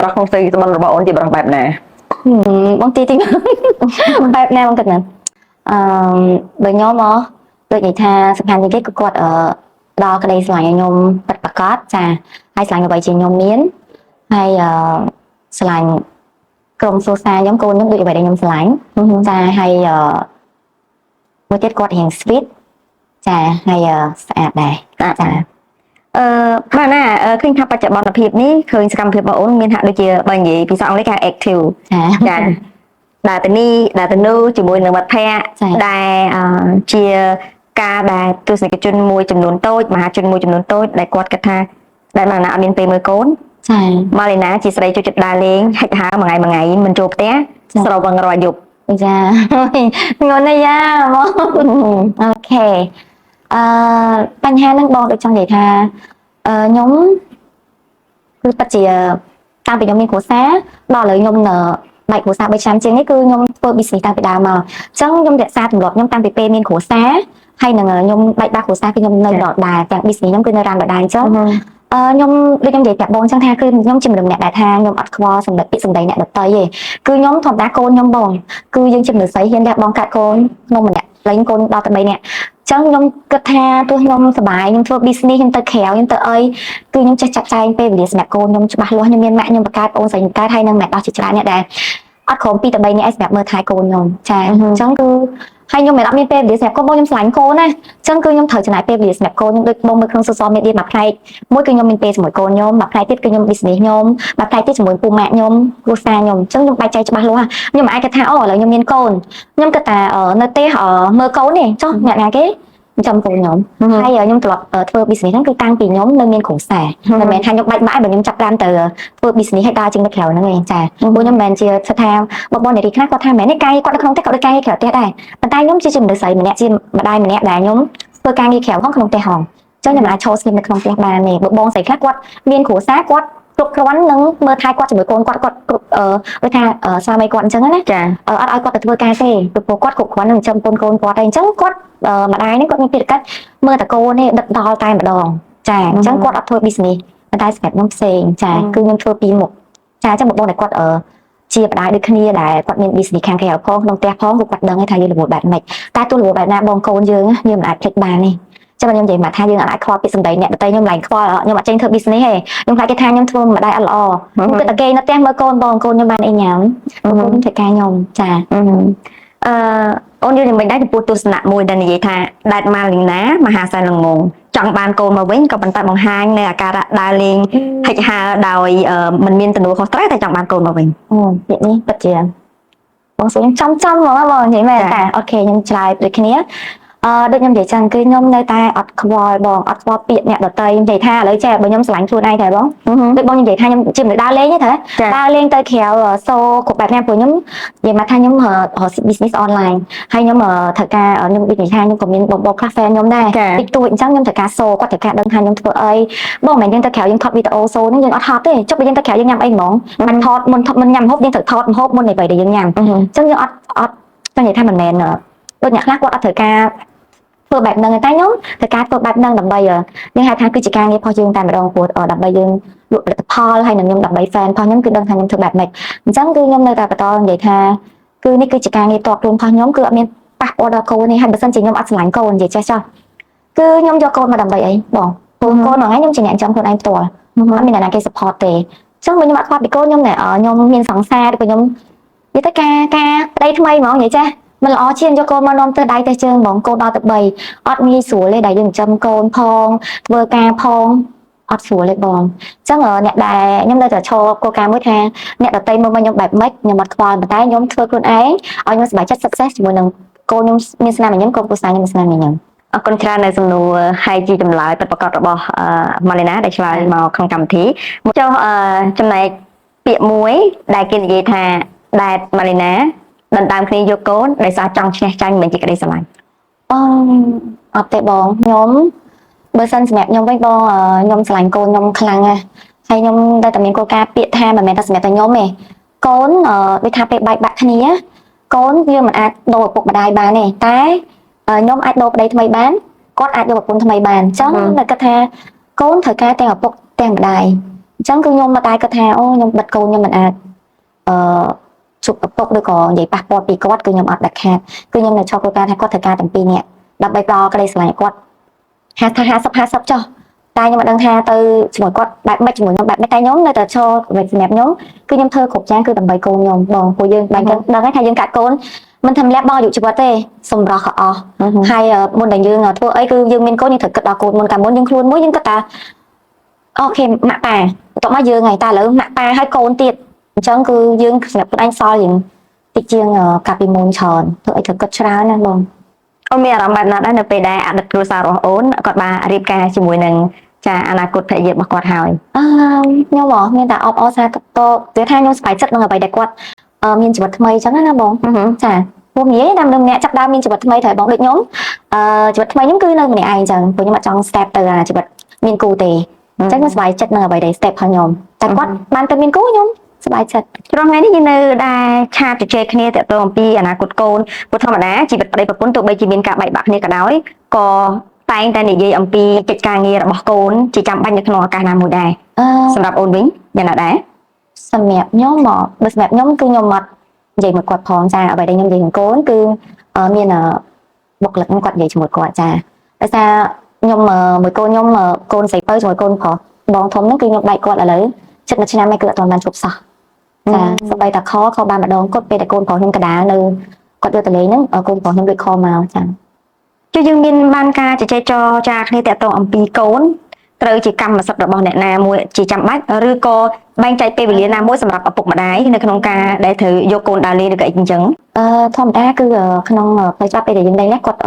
ប្រុសក្នុងស្រីសម្បត្តិរបស់អូនជាប្រុសបែបណាបងទីបែបណាបងគិតណាបើខ្ញុំដូចនិយាយថាសំខាន់ជាងគេគឺគាត់ផ្ដល់ក្តីស្រឡាញ់ឲ្យខ្ញុំពិតប្រាកដចាហើយស្រឡាញ់អ្វីជាខ្ញុំមានហើយស្រឡាញ់ក្រុមគ្រួសារខ្ញុំកូនខ្ញុំដូចអ្វីដែលខ្ញុំស្រឡាញ់ចាហើយមួយទៀតគាត់រៀង sweet ចាហើយស្អាតដែរចាបាទណាឃើញថាបច្ចុប្បន្នភាពនេះឃើញសកម្មភាពរបស់អូនមានហាក់ដូចជាបើនិយាយភាសាអង់គ្លេសគេ active ចាដើរទៅនេះដើរទៅនោះជាមួយនឹងមិត្តភ័ក្តិដែលជាការដែលទស្សនិកជនមួយចំនួនតូចមហាជនមួយចំនួនតូចដែលគាត់គិតថាដែលម៉ាលីណាអត់មានពេលមើលកូនចាម៉ាលីណាជាស្រីចូលចិត្តដើរលេងហិចហើរមួយថ្ងៃមិនចូលផ្ទះស្រវឹងរាល់យប់ចាងន់ណាយ៉ាបងអូខេបញ្ហាហ្នឹងបងដូចចង់និយាយថាខ្ញុំគឺពិតជាតាំងពីខ្ញុំមានគ្រួសារដល់ឥឡូវខ្ញុំនៅបែកគ្រួសារ3ឆ្នាំជាងនេះគឺខ្ញុំធ្វើ business តាំងពីដើមមកអញ្ចឹងខ្ញុំរក្សាទម្លាប់ខ្ញុំតាំងពីពេលមានគ្រួសារហើយនឹងខ្ញុំបែកបាក់គ្រួសារគឺខ្ញុំនៅដល់ដែរទាំង business ខ្ញុំគឺនៅរានដដែលអញ្ចឹងខ្ញុំដូចខ្ញុំនិយាយប្រាប់បងអញ្ចឹងថាគឺខ្ញុំជាមនុស្សម្នាក់ដែលថាខ្ញុំអត់ខ្វល់សម្ដីពាក្យសម្ដីអ្នកដទៃទេគឺខ្ញុំធម្មតាកូនខ្ញុំបងគឺយើងជាមនុស្សស្រីហ៊ានលះបង់កាត់កូនខ្ញុំម្នាក់លែងកូនដល់តែ3នាក់ចឹងខ្ញុំគិតថាទោះខ្ញុំសប្បាយខ្ញុំធ្វើ business ខ្ញុំទៅក្រៅខ្ញុំទៅអីគឺខ្ញុំចេះចាត់ចែងពេលវេលាសម្រាប់កូនខ្ញុំច្បាស់លាស់ខ្ញុំមានម៉ាក់ខ្ញុំបង្កើតអូនស្រីខ្ញុំកើតហើយនឹងម៉ែដោះជាច្រើនអ្នកដែលអត់ក្រុម2 ទៅ 3នាក់ឯងសម្រាប់មើលថែកូនខ្ញុំចាអញ្ចឹងគឺហើយខ្ញុំមិនអត់មានពេលវេលាសម្រាប់កូនបងខ្ញុំឆ្លាញ់កូនណាអញ្ចឹងគឺខ្ញុំត្រូវចំណាយពេលវេលាសម្រាប់កូនខ្ញុំដូចបងមើលក្នុង social media មួយផ្នែកមួយគឺខ្ញុំមានពេលជាមួយកូនខ្ញុំមួយផ្នែកទៀតគឺខ្ញុំ business ខ្ញុំមួយផ្នែកទៀតជាមួយពូម៉ាក់ខ្ញុំគ្រួសារខ្ញុំអញ្ចឹងខ្ញុំបែងចែកច្បាស់លាស់ខ្ញុំមិនអាចគិតថាអូឥឡូវខ្ញុំមានកូនខ្ញុំគិតថានៅផ្ទះមើលកូនទេចុះអ្នកណាគេចាំកូនខ្ញុំហើយខ្ញុំត្រឡប់ធ្វើ business ហ្នឹងគឺតាំងពីខ្ញុំនៅមានគ្រួសារមិនមែនថាខ្ញុំបែកបាក់បើខ្ញុំចាប់បានទៅធ្វើ business ឲ្យដើរជាងទៅក្រៅហ្នឹងឯងចាព្រោះខ្ញុំមិនមែនជាស្ថាបងនារីខ្លះគាត់ថាមែនទេកាយគាត់នៅក្នុងផ្ទះគាត់ដូចកាយក្រៅផ្ទះដែរប៉ុន្តែខ្ញុំជាមនុស្សស្រីម្នាក់ជាម្ដាយម្នាក់ដែលខ្ញុំធ្វើការងារក្រៅផងក្នុងផ្ទះហងអញ្ចឹងខ្ញុំអាចឈរស្ងៀមនៅក្នុងផ្ទះបានទេបើបងស្រីខ្លះគាត់មានគ្រួសារគាត់គ្រប់គ្រាន់នឹងមើលថែគាត់ជាមួយកូនគាត់ដូចថាស្វាមីគាត់អញ្ចឹងណាចាអត់ឲ្យគាត់ទៅធ្វើការទេព្រោះគាត់គ្រប់គ្រាន់នឹងចិញ្ចឹមកូនគាត់ហើយអញ្ចឹងគាត់ម្ដាយនេះគាត់មានភារកិច្ចមើលតែកូននេះដឹកដល់តែម្ដងចាអញ្ចឹងគាត់អត់ធ្វើ business ប៉ុន្តែសម្រាប់ខ្ញុំផ្សេងចាគឺខ្ញុំធ្វើពីមុខចាអញ្ចឹងបងតែគាត់ជាម្ដាយដូចគ្នាដែលគាត់មាន business ខាងក្រៅផងក្នុងផ្ទះផងគាត់ដឹងថាយើងរវល់បែបម៉េចតែទោះរវល់បែបណាបងកូនយើងមិនអាចភ្លេចបានទេចាំខ្ញុំនិយាយមកថាយើងអាចខ្វល់ពាក្យសម្ដីអ្នកដទៃខ្ញុំឡើងខ្វល់ខ្ញុំអត់ចេញធ្វើ business ទេខ្ញុំខ្លាចគេថាខ្ញុំធ្វើម្ដាយអត់ល្អខ្ញុំគិតតែគេនៅផ្ទះមើលកូនបងកូនខ្ញុំបានអីញ៉ាំកូនខ្ញុំធ្វើការខ្ញុំចាអូនយល់យ៉ាងម៉េចដែរចំពោះទស្សនៈមួយដែលនិយាយថាដែតម៉ាលីណាមហាសែនលងងចង់បានកូនមកវិញក៏ប៉ុន្តែបង្ហាញនៅអាការៈដើរលេងហិចហើរដោយមិនមានទំនួលខុសត្រូវតែចង់បានកូនមកវិញពាក្យនេះពិតជាបងសួរខ្ញុំចំហ្មងបងនិយាយមែនតាអូខេខ្ញុំឆ្លើយដូចគ្នាដូចខ្ញុំនិយាយចឹងគឺខ្ញុំនៅតែអត់ខ្វល់បងអត់ខ្វល់ពាក្យអ្នកដទៃនិយាយថាឥឡូវចេះបើខ្ញុំស្រឡាញ់ខ្លួនឯងតែបងដូចបងនិយាយថាខ្ញុំជាមនុស្សដើរលេងទេដើរលេងទៅក្រៅសូគ្រប់បែបណាព្រោះខ្ញុំនិយាយមកថាខ្ញុំរក business online ហើយខ្ញុំត្រូវការខ្ញុំនិយាយថាខ្ញុំក៏មានបងខ្លះ fan ខ្ញុំដែរតិចតួចអញ្ចឹងខ្ញុំត្រូវការសូគាត់ត្រូវការដឹងថាខ្ញុំធ្វើអីបងមិនមែនយើងទៅក្រៅយើងថតវីដេអូសូហ្នឹងយើងអត់ថតទេចុះបើយើងទៅក្រៅយើងញ៉ាំអីហ្មងមិនថតមុនញ៉ាំម្ហូបយើងត្រូវថតម្ហូបមុននៃអ្វីដែលយើងញ៉ាំអញ្ចឹងយើងអត់ចង់និយាយថាមិនមែនដូចអ្នកខ្លះគាត់អត់ត្រូវការធ្វើបែបហ្នឹងតែខ្ញុំត្រូវការធ្វើបែបហ្នឹងដើម្បីយើងហៅថាគឺជាការងាររបស់យើងតែម្ដងព្រោះដើម្បីយើងលក់ផលិតផលហើយនឹងខ្ញុំដើម្បី fan របស់ខ្ញុំគឺដឹងថាខ្ញុំធ្វើបែបម៉េចអញ្ចឹងគឺខ្ញុំនៅតែបន្តនិយាយថាគឺនេះគឺជាការងារតបខ្លួនរបស់ខ្ញុំគឺអត់មានប៉ះពាល់ដល់កូននេះហើយបើសិនជាខ្ញុំអត់ស្រឡាញ់កូននិយាយចេះចោះគឺខ្ញុំយកកូនមកដើម្បីអីបងកូនមួយថ្ងៃខ្ញុំជាអ្នកចាំខ្លួនឯងផ្ទាល់អត់មានអ្នកណាគេ support ទេអញ្ចឹងខ្ញុំអត់ខ្វល់ពីកូនខ្ញុំតែខ្ញុំមានសង្សារដូចខ្ញុំនិយាយទៅការប្តីថ្មីហ្មងនិយាយចេះមិនល្អជាងយកកូនមកនាំទៅដៃទៅជើងហ្មងកូនដល់ទៅ3អត់ងាយស្រួលទេដែលយើងចិញ្ចឹមកូនផងធ្វើការផងអត់ស្រួលទេបងអញ្ចឹងអ្នកដែលខ្ញុំនៅតែឈរគោលការណ៍មួយថាអ្នកដទៃមកខ្ញុំបែបម៉េចខ្ញុំអត់ខ្វល់ប៉ុន្តែខ្ញុំធ្វើខ្លួនឯងឲ្យខ្ញុំសប្បាយចិត្ត success ជាមួយនឹងកូនខ្ញុំមានស្នាមញញឹមកូនគ្រួសារខ្ញុំមានស្នាមញញឹមអរគុណច្រើននៅសំណួរហើយជាចម្លើយពិតប្រាកដរបស់ម៉ាលីណាដែលឆ្លើយមកក្នុងកម្មវិធីមកចុះចំណែកពាក្យមួយដែលគេនិយាយថាដែតម៉ាលីណាដណ្ដើមគ្នាយកកូនដោយសារចង់ឈ្នះចាញ់មិនជាក្តីស្រឡាញ់អត់ទេបងខ្ញុំបើសិនសម្រាប់ខ្ញុំវិញបងខ្ញុំស្រឡាញ់កូនខ្ញុំខ្លាំងណាស់ហើយខ្ញុំតែមានគោលការណ៍ពាក្យថាមិនមែនតែសម្រាប់តែខ្ញុំទេកូនដូចថាពេលបែកបាក់គ្នាកូនវាមិនអាចដូរឪពុកម្ដាយបានទេតែខ្ញុំអាចដូរប្តីថ្មីបានគាត់អាចយកប្រពន្ធថ្មីបានអញ្ចឹងតែគាត់ថាកូនត្រូវការទាំងឪពុកទាំងម្ដាយ ចឹងគឺខ្ញុំមកតែគាត់ថាអូខ្ញុំបិទកូនខ្ញុំមិនអាចជប់ឪពុកឬក៏និយាយប៉ះពាល់ពីគាត់គឺខ្ញុំអត់ដាច់ខាតគឺខ្ញុំនៅឈប់គាត់ថាគាត់ត្រូវការទាំងពីរនាក់ដើម្បីផ្ដល់ក្តីស្រឡាញ់គាត់50 ចុះតែខ្ញុំមិនដឹងថាទៅជាមួយគាត់បែបម៉េចជាមួយខ្ញុំបែបម៉េចតែខ្ញុំនៅតែឈរសម្រាប់ខ្ញុំគឺខ្ញុំធ្វើគ្រប់យ៉ាងគឺដើម្បីកូនខ្ញុំបងពួកយើងបែបដឹងហើយថាយើងកាត់កូនមិនធម្មតាបងអាយុជីវិតទេសម្រស់ក៏អស់ហើយមុនដែលយើងធ្វើអីគឺយើងមានកូនយើងត្រូវគិតដល់កូនមុនកាលមុនយើងខ្លួនមួយយើងគិតថាអូខេម៉ាក់ប៉ាបន្ទាប់មកយើងហើយតែឥឡូវម៉ាក់ប៉ាហើយកូនទៀតអញ្ចឹងគឺយើងសម្រាប់ខ្លួនឯងសល់យើងតិចជាងកាលពីមុនច្រើនធ្វើអីត្រូវគិតច្រើនណាស់បងអូនមានអារម្មណ៍បែបណាដែរនៅពេលដែលអតីតគ្រួសាររបស់អូនគាត់បានរៀបការជាមួយនឹងចាអនាគតភរិយារបស់គាត់ហើយខ្ញុំមានតែអបអរសាទរទៅថាខ្ញុំសប្បាយចិត្តនឹងអ្វីដែលគាត់មានជីវិតថ្មីអញ្ចឹងណាបងចាពួកនិយាយតាមនឹងអ្នកចាប់ដើមមានជីវិតថ្មីត្រូវបងដូចខ្ញុំជីវិតថ្មីខ្ញុំគឺនៅម្នាក់ឯងអញ្ចឹងព្រោះខ្ញុំអត់ចង់ step ទៅជីវិតមានគូទេអញ្ចឹងខ្ញុំសប្បាយចិត្តនឹងអ្វីដែល step របស់ខ្ញុំតែគាត់បានទៅមានគូខ្ញុំសប្បាយចិត្តព្រោះថ្ងៃនេះយើងនៅដែលឆាតជជែកគ្នាទាក់ទងអំពីអនាគតកូនព្រោះធម្មតាជីវិតប្តីប្រពន្ធទោះបីជាមានការបែកបាក់គ្នាក៏ដោយក៏តែងតែនិយាយអំពីកិច្ចការងាររបស់កូនជាចាំបាច់នៅក្នុងឱកាសណាមួយដែរសម្រាប់អូនវិញយ៉ាងណាដែរសម្រាប់ខ្ញុំបើសម្រាប់ខ្ញុំគឺខ្ញុំអត់និយាយមួយគាត់ផងចាអ្វីដែលខ្ញុំនិយាយនឹងកូនគឺមានបុគ្គលិកគាត់និយាយជាមួយគាត់ចាដោយសារខ្ញុំមួយកូនខ្ញុំកូនស្រីពៅជាមួយកូនប្រុសបងធំហ្នឹងគឺខ្ញុំបែកគាត់ឥឡូវជិត1ឆ្នាំហើយគឺអត់ទាន់បានជួបសោះចាសម្បីតែខបានម្ដងគាត់ពេលតែកូនប្រុសខ្ញុំកដាលនៅគាត់យកទៅលេងហ្នឹងកូនប្រុសខ្ញុំដូចខមកចាគឺយើងមានបានការជជែកចរចាគ្នាទាក់ទងអំពីកូនត្រូវជាកម្មសិទ្ធិរបស់អ្នកណាមួយជាចាំបាច់ឬក៏បែងចែកពេលវេលាណាមួយសម្រាប់ឪពុកម្ដាយនៅក្នុងការដែលត្រូវយកកូនដើរលេងឬក៏អីអញ្ចឹងធម្មតាគឺក្នុងផ្លូវច្បាប់ពេលដែលយើងលេងណាគាត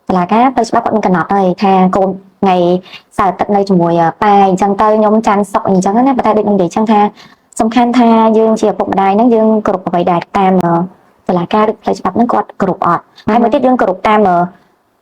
់សាលាការផ្លូវច្បាប់គាត់មានកំណត់ហើយថាកូនថ្ងៃសៅរ៍ទឹកនៅជាមួយប៉ាអញ្ចឹងទៅខ្ញុំច័ន្ទសុកអញ្ចឹងណាប៉ុន្តែដូចខ្ញុំនិយាយអញ្ចឹងថាសំខាន់ថាយើងជាឪពុកម្ដាយហ្នឹងយើងគ្រប់អ្វីដែលតាមសាលាការឬផ្លូវច្បាប់ហ្នឹងគាត់គ្រប់អត់ហើយមួយទៀតយើងគ្រប់តាម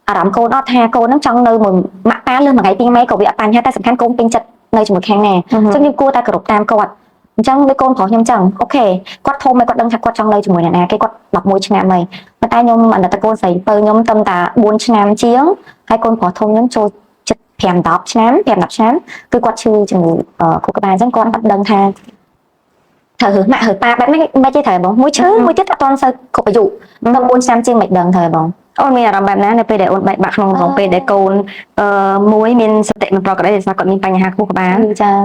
អារម្មណ៍កូនអត់ថាកូនហ្នឹងចង់នៅមួយម៉ាក់ប៉ាលើមួយថ្ងៃពីរម៉ៃក៏វាអត់បញ្ហាតែសំខាន់កូនពេញចិត្តនៅជាមួយខាងណាអញ្ចឹងយើងគួរតែគ្រប់តាមគាត់អញ្ចឹងដូចកូនប្រុសខ្ញុំអញ្ចឹងអូខេគាត់ធំហើយគាត់ដឹងថាគាត់ចង់នៅជាមួយអ្នកណាគេគាត់11ឆ្នាំហើយប៉ុន្តែខ្ញុំអាណិតកូនស្រីពៅខ្ញុំត្រឹមតែ4ឆ្នាំជាងហើយកូនប្រុសធំខ្ញុំចូលចិត្ត5-10ឆ្នាំគឺគាត់ឈឺជំងឺខួរក្បាលអញ្ចឹងគាត់អត់ដឹងថាត្រូវហឺម៉ាក់ហឺប៉ាបែបនេះមិនទេត្រូវបងមួយឈឺមួយទៀតអត់ទាន់សូវគ្រប់អាយុដល់4ឆ្នាំជាងមិនដឹងត្រូវបងអូនមានអារម្មណ៍បែបណានៅពេលដែលអូនបែកបាក់ក្នុងកំឡុងពេលដែលកូនមួយមានសតិមិនប្រក្រតីដោយសារគាត់មានបញ្ហាខួរក្បា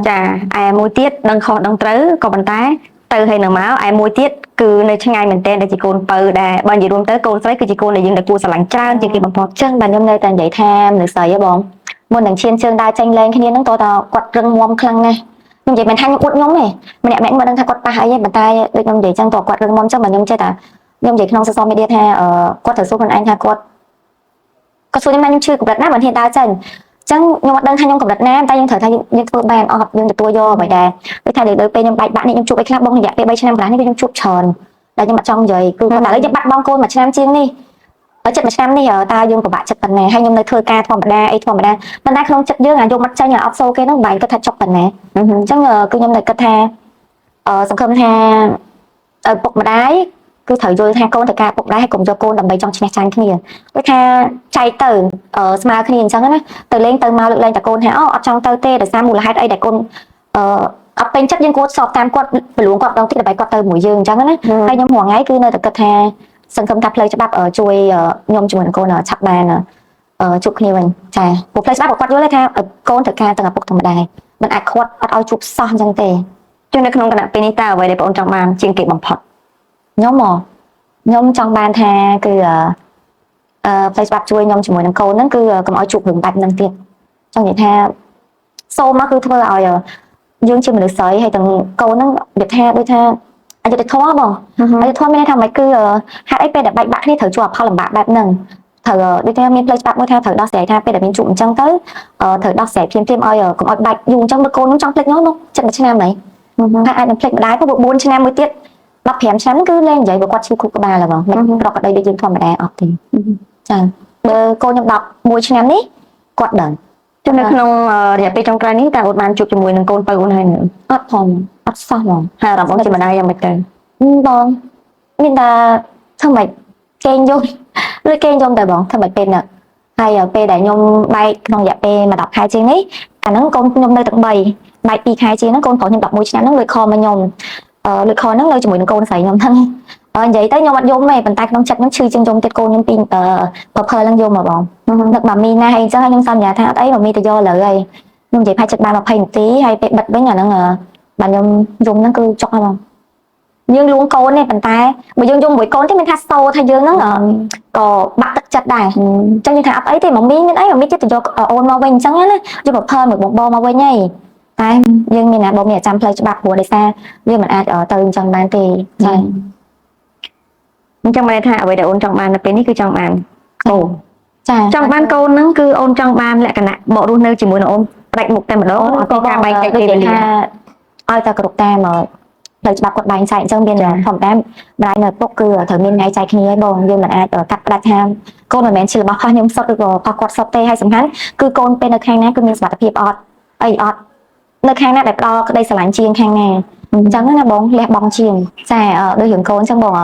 លចាឯមួយទៀតដឹងខុសដឹងត្រូវក៏ប៉ុន្តែទៅហើយនៅមកឯមួយទៀតគឺនៅឆ្ងាយមែនទែនដែលជាកូនពៅដែលបើនិយាយរួមទៅកូនស្រីគឺជាកូនដែលយើងដែលគួរស្រឡាញ់ច្រើនជាងគេបំផុតចឹងបាទខ្ញុំនៅតែនិយាយថាមនុស្សស្រីហ៎បងមុននឹងឈានជើងដើរចេញលេងគ្នាហ្នឹងតើគាត់រឹងមាំខ្លាំងណាស់ខ្ញុំនិយាយមិនថាខ្ញុំអួតខ្ញុំទេម្នាក់មិនដឹងថាគាត់ប៉ះអីទេប៉ុន្តែដូចខ្ញុំនិយាយចឹងតើគាត់រឹងមាំចឹងបើខ្ញុំចេះតែខ្ញុំនិយាយក្នុង social media ថាគាត់ត្រូវសួរខ្លួនឯងថាគាត់សួរខ្ញុំថាខ្ញុំឈឺកម្រិតណាបើហ៊ានដើរចេញអញ្ចឹងខ្ញុំអត់ដឹងថាខ្ញុំកម្រិតណាតែយើងត្រូវថាយើងធ្វើបានអត់យើងទទួលយកអ្វីដែរដូចថាលើពេលខ្ញុំបែកបាក់នេះខ្ញុំជួបអីខ្លះបងរយៈពេល3ឆ្នាំកន្លះនេះខ្ញុំជួបច្រើនតែខ្ញុំអត់ចង់និយាយគឺគាត់តែឥឡូវយើងបាត់បង់កូន1ឆ្នាំជាងនេះចិត្ត1ឆ្នាំនេះតើយើងពិបាកចិត្តប៉ុណ្ណាហើយខ្ញុំនៅធ្វើការធម្មតាអីធម្មតាប៉ុន្តែក្នុងចិត្តយើងអាយកមកចាញ់អត់សូគេហ្នឹងបែរគាត់ថាចុកប៉ុណ្ណាអញ្ចឹងគឺខ្ញុំនៅគិតថាសង្ឃឹមថាឪពុកម្ដាយគឺត្រូវយល់ថាកូនត្រូវការពុកដែរហើយកុំយកកូនដើម្បីចង់ឈ្នះចាញ់គ្នាដូចថាចែកទៅស្មើគ្នាអញ្ចឹងណាទៅលេងទៅមកលើកលែងតែកូនថាអត់ចង់ទៅទេដោយសារមូលហេតុអីដែលកូនអត់ពេញចិត្តយើងគួរសបតាមគាត់ប្រឡងគាត់ដងទៀតដើម្បីគាត់ទៅមួយយើងអញ្ចឹងណាហើយខ្ញុំរាល់ថ្ងៃគឺនៅតែគិតថាសង្ឃឹមថាផ្លូវច្បាប់ជួយខ្ញុំជាមួយនឹងកូនឆាប់បានជួបគ្នាវិញចាព្រោះផ្លូវច្បាប់គាត់យល់ថាកូនត្រូវការទាំងឪពុកធម្មតាមិនអាចខាត់អត់ឲ្យជួបសោះអញ្ចឹងទេជួននៅក្នុងគណៈពេលនេះតើអ្វីដែលបងអូនចង់បានជាងគេបំផុតខ្ញុំចង់បានថាគឺផ្លូវច្បាប់ជួយខ្ញុំជាមួយនឹងកូនហ្នឹងគឺកុំឲ្យជួបរឿងបែបហ្នឹងទៀតចង់និយាយថាសូមមកគឺធ្វើឲ្យយើងជាមនុស្សស្រីហើយទាំងកូនហ្នឹងនិយាយថាដូចថាអយុធធម៌បងអយុធធម៌មានន័យថាមិនគឺហេតុអីពេលដែលបែកបាក់គ្នាត្រូវជួបផលលំបាកបែបហ្នឹងត្រូវដូចថាមានផ្លូវច្បាប់មួយថាត្រូវដោះស្រាយថាពេលដែលមានជួបអញ្ចឹងទៅត្រូវដោះស្រាយភ្លាមៗឲ្យកុំឲ្យបែកយូរអញ្ចឹងមើលកូនខ្ញុំចង់ភ្លេចខ្ញុំនោះចិត្ត1ឆ្នាំហើយហើយអាចនឹងភ្លេចម្ដាយព្រោះ4ឆ្នាំមួយទៀត15ឆ្នាំគឺលែងនិយាយបើគាត់ឈឺខួរក្បាលហើយបងមិនប្រកបដោយដូចយើងធម្មតាអត់ទេចាបើកូនខ្ញុំ11ឆ្នាំនេះគាត់ដឹងជួននៅក្នុងរយៈពេលចុងក្រោយនេះតើអូនបានជួបជាមួយនឹងកូនពៅអូនហើយអត់ផងអត់សោះបងហើយអារម្មណ៍អូនជាម្ដាយយ៉ាងម៉េចទៅបងមានតែធ្វើម៉េចគេងយំឬគេងយំតែបងធ្វើម៉េចពេលហ្នឹងហើយពេលដែលខ្ញុំបែកក្នុងរយៈពេល10ខែជាងនេះអាហ្នឹងកូនខ្ញុំនៅទាំង3 បាយ2 ខែជាងហ្នឹងកូនប្រុសខ្ញុំ11ឆ្នាំហ្នឹងលួចខមកខ្ញុំលួចខហ្នឹងនៅជាមួយនឹងកូនស្រីខ្ញុំហ្នឹងនិយាយទៅខ្ញុំអត់យំទេប៉ុន្តែក្នុងចិត្តខ្ញុំឈឺជាងយំទៀតកូនខ្ញុំពីប្រភើហ្នឹងយំមកបងនឹកម៉ាមីណាអីចឹងហើយខ្ញុំសន្យាថាអត់អីម៉ាមីទៅយកលើហើយខ្ញុំនិយាយផាច់ចិត្តបាន20 នាទីហើយពេលបិទវិញអាហ្នឹងបាទខ្ញុំយំហ្នឹងគឺចុកហើយបងយើងលួងកូនទេប៉ុន្តែបើយើងយំមួយកូនទេមានថាស្ទោថាយើងហ្នឹងក៏បាក់ទឹកចិត្តដែរអញ្ចឹងយើងថាអត់អីទេម៉ាមីមានអីម៉ាមីចិត្តទៅយកអូនមកវិញអញ្ចឹងណាយកប្រភើមួយបងមកវិញហីតែយើងមានណាបងមានចាំផ្លូវច្បាប់ព្រោះដោយសារយើងមិនអាចទៅអញ្ចឹងបានទេចាអញ្ចឹងបានថាអ្វីដែលអូនចង់បាននៅពេលនេះគឺចង់បានកូនចាចង់បានកូនហ្នឹងគឺអូនចង់បានលក្ខណៈបករស់នៅជាមួយនឹងអូនផ្ដាច់មុខតែម្ដងអត់ពីការបែកចែកពេលវេលាឲ្យតែគ្រប់តាមផ្លូវច្បាប់គាត់បែងចែកអញ្ចឹងមានធម្មតាម្ដាយនៅពុកគឺត្រូវមានថ្ងៃចែកគ្នាហើយបងយើងមិនអាចកាត់ផ្ដាច់ថាកូនមិនមែនជារបស់ខ្ញុំសុទ្ធឬក៏របស់គាត់សុទ្ធទេហើយសំខាន់គឺកូនពេលនៅខាងណាគឺមានសុខភាពអត់អត់នៅខាងណាដែលផ្ដល់ក្តីស្រឡាញ់ជាងខាងណាអញ្ចឹងណាបងលះបង់ជាងចាដូចរឿងកូនអញ្ចឹងបង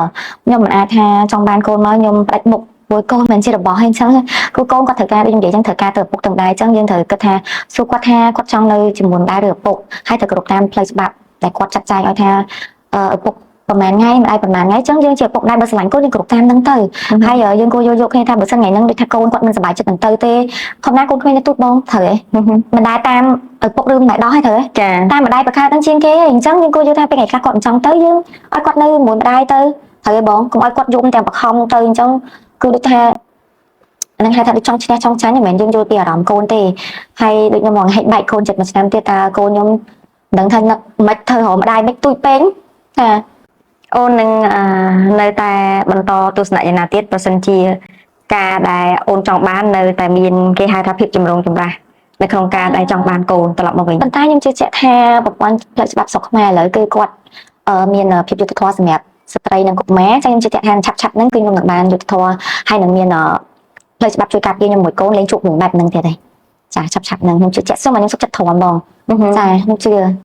ខ្ញុំមិនអាចថាចង់បានកូនមកខ្ញុំផ្ដាច់មុខព្រោះកូនមិនជារបស់ហើយអញ្ចឹងគឺកូនគាត់ត្រូវការដូចនិយាយអញ្ចឹងត្រូវការទៅឪពុកទាំងដែរអញ្ចឹងយើងត្រូវគិតថាសួរគាត់ថាគាត់ចង់នៅជាមួយដែរឬឪពុកហើយត្រូវគ្រប់តាមផ្លូវច្បាប់តែគាត់ចាត់ចែងឲ្យថាឪពុកប្រហែលថ្ងៃមិនអាចប្រហែលថ្ងៃអញ្ចឹងយើងជាឪពុកដែរបើស្រឡាញ់កូនយើងគ្រប់តាមហ្នឹងទៅហើយយើងគួរយកគ្នាថាបើសិនថ្ងៃហ្នឹងដូចថាកូនគាត់មិនសប្បាយចិត្តនឹងទៅទេធម្មតាកូនក្មេងទៅទូតបងត្រូវហ៎មិនដែរតាមឪពុកឬមិនដែរដោះហើយត្រូវហ៎ចាតាមម្ដាយប្រកាសហ្នឹងជាងគេអញ្ចឹងយើងគួរយកថាពេលថ្ងៃខ្លះគាត់មិនចង់ទៅយើងឲ្យគាត់នៅមួយម្ដាយទៅត្រូវហ៎បងកុំឲ្យគាត់យំទាំងបខំទៅអញ្ចឹងគឺដូចថាហ្នឹងហៅថាដូចចង់ឈ្នះចង់ចាញ់មិនមែនយើងយល់ពីអារម្មណ៍កូនទេហើយដូចខ្ញុំមកហិចបែកកូនចិត្តមួយឆ្នាំទៀតតើកូនខ្ញុំដឹងថានឹកមិនធ្វើរម្ដាយមិនទួយពេងថាអូននឹងនៅតែបន្តទស្សនៈយ៉ាងណាទៀតបើសិនជាការដែលអូនចង់បាននៅតែមានគេហៅថាភាពចម្រូងចម្រាសនៅក្នុងការដែលចង់បានកូនត្រឡប់មកវិញប៉ុន្តែខ្ញុំជឿជាក់ថាប្រព័ន្ធផ្លូវច្បាប់ស្រុកខ្មែរឥឡូវគឺគាត់មានភាពយុត្តិធម៌សម្រាប់ស្ត្រីនិងកុមារចឹងខ្ញុំជឿជាក់ថាឆាប់ហ្នឹងគឺខ្ញុំនឹងបានយុត្តិធម៌ហើយនឹងមានផ្លូវច្បាប់ជួយការពារខ្ញុំមួយកូនលេងជួបនឹងបែបហ្នឹងទៀតទេចាឆាប់ហ្នឹងខ្ញុំជឿជាក់សូមឲ្យខ្ញុំសុខចិត្តទ្រាំបងចាខ្ញុំជឿ